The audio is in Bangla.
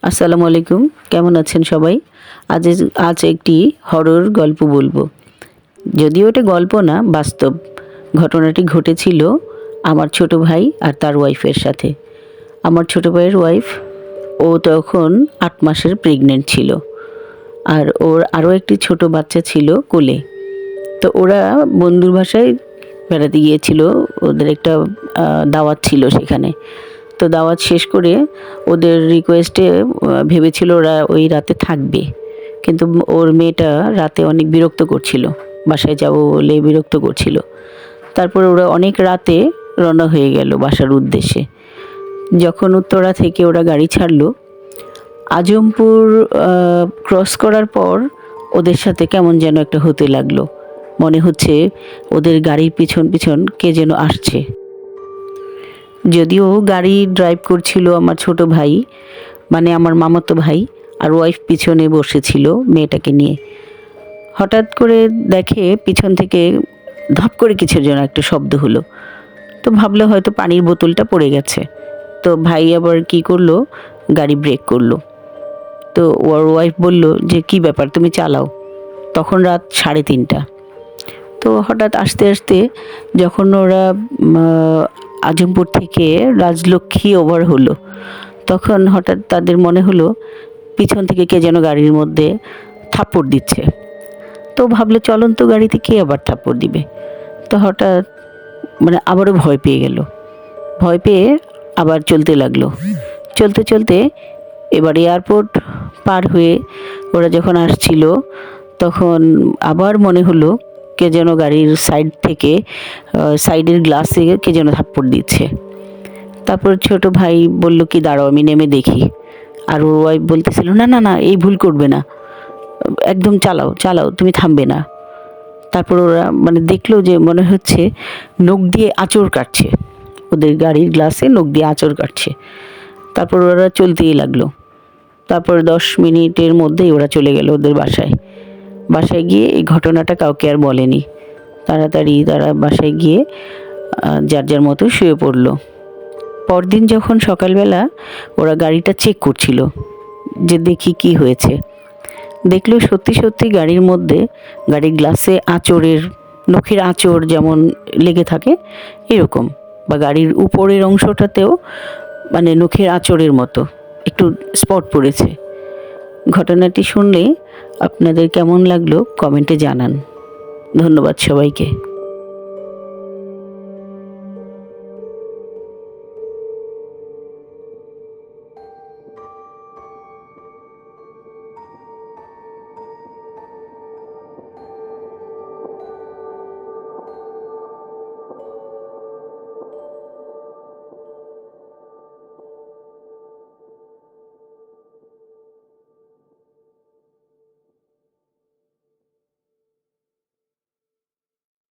আসসালামু আলাইকুম, কেমন আছেন সবাই? আজ একটি হরর গল্প বলবো। যদিও এটা গল্প না, বাস্তব। ঘটনাটি ঘটেছিল আমার ছোট ভাই আর তার ওয়াইফের সাথে। আমার ছোট ভাইয়ের ওয়াইফ, ও তখন 8 মাসের প্রেগনেন্ট ছিল। আর ওর আরও একটি ছোট বাচ্চা ছিল কোলে। তো ওরা বন্ধুর বাসায় বেড়াতে গিয়েছিল, ওদের একটা দাওয়াত ছিল সেখানে। তো দাওয়াত শেষ করে ওদের রিকোয়েস্টে ভেবেছিল ওরা ওই রাতে থাকবে, কিন্তু ওর মেয়েটা রাতে অনেক বিরক্ত করছিল, বাসায় যাব বলে বিরক্ত করছিল। তারপরে ওরা অনেক রাতে রওনা হয়ে গেল বাসার উদ্দেশ্যে। যখন উত্তরা থেকে ওরা গাড়ি ছাড়লো, আজমপুর ক্রস করার পর ওদের সাথে কেমন যেন একটা হতে লাগলো। মনে হচ্ছে ওদের গাড়ির পিছন পিছন কে যেন আসছে। যদিও গাড়ি ড্রাইভ করছিল আমার ছোট ভাই, মানে আমার মামাতো ভাই, আর ওয়াইফ পিছনে বসেছিল মেয়েটাকে নিয়ে। হঠাৎ করে দেখে পিছন থেকে ধপ করে কিছু যেন একটা শব্দ হলো। তো ভাবলো হয়তো পানির বোতলটা পড়ে গেছে। তো ভাই আবার কি করলো, গাড়ি ব্রেক করলো। তো ওর ওয়াইফ বলল যে কী ব্যাপার, তুমি চালাও। তখন রাত 3:30। তো হঠাৎ আস্তে আস্তে যখন ওরা আজমপুর থেকে রাজলক্ষ্মী ওভার হলো, তখন হঠাৎ তাদের মনে হলো পিছন থেকে কে যেন গাড়ির মধ্যে থাপ্পড় দিচ্ছে। তো ভাবলো চলন্ত গাড়িতে কে আবার থাপ্পড় দিবে। তো হঠাৎ আবারও ভয় পেয়ে গেল। ভয় পেয়ে আবার চলতে লাগলো। চলতে চলতে এবার এয়ারপোর্ট পার হয়ে ওরা যখন আসছিল, তখন আবার মনে হলো কে যেন গাড়ির সাইড থেকে সাইডের গ্লাসে কে যেন থাপ্পড় দিচ্ছে। তারপর ছোট ভাই বলল কি দাঁড়াও, আমি নেমে দেখি। আর ওর ওয়াইফ বলতেছিল না না না, এই ভুল করবে না, একদম চালাও চালাও, তুমি থামবে না। তারপর ওরা দেখলো যে মনে হচ্ছে নখ দিয়ে আঁচড় কাটছে, ওদের গাড়ির গ্লাসে নখ দিয়ে আঁচড় কাটছে। তারপর ওরা চলতেই লাগলো। তারপর 10 মিনিটের মধ্যেই ওরা চলে গেল ওদের বাসায়। বাসায় গিয়ে এই ঘটনাটা কাউকে আর বলেনি। তাড়াতাড়ি তারা বাসায় গিয়ে যার যার মতো শুয়ে পড়লো। পরদিন যখন সকালবেলা ওরা গাড়িটা চেক করছিল যে দেখি কি হয়েছে, দেখলো সত্যি সত্যি গাড়ির মধ্যে, গাড়ির গ্লাসে আঁচড়ের, নখের আঁচড় যেমন লেগে থাকে এরকম, বা গাড়ির উপরের অংশটাতেও নখের আঁচড়ের মতো একটু স্পট পড়েছে। ঘটনাটি শুনলে আপনাদের কেমন লাগলো কমেন্টে জানান। ধন্যবাদ সবাইকে।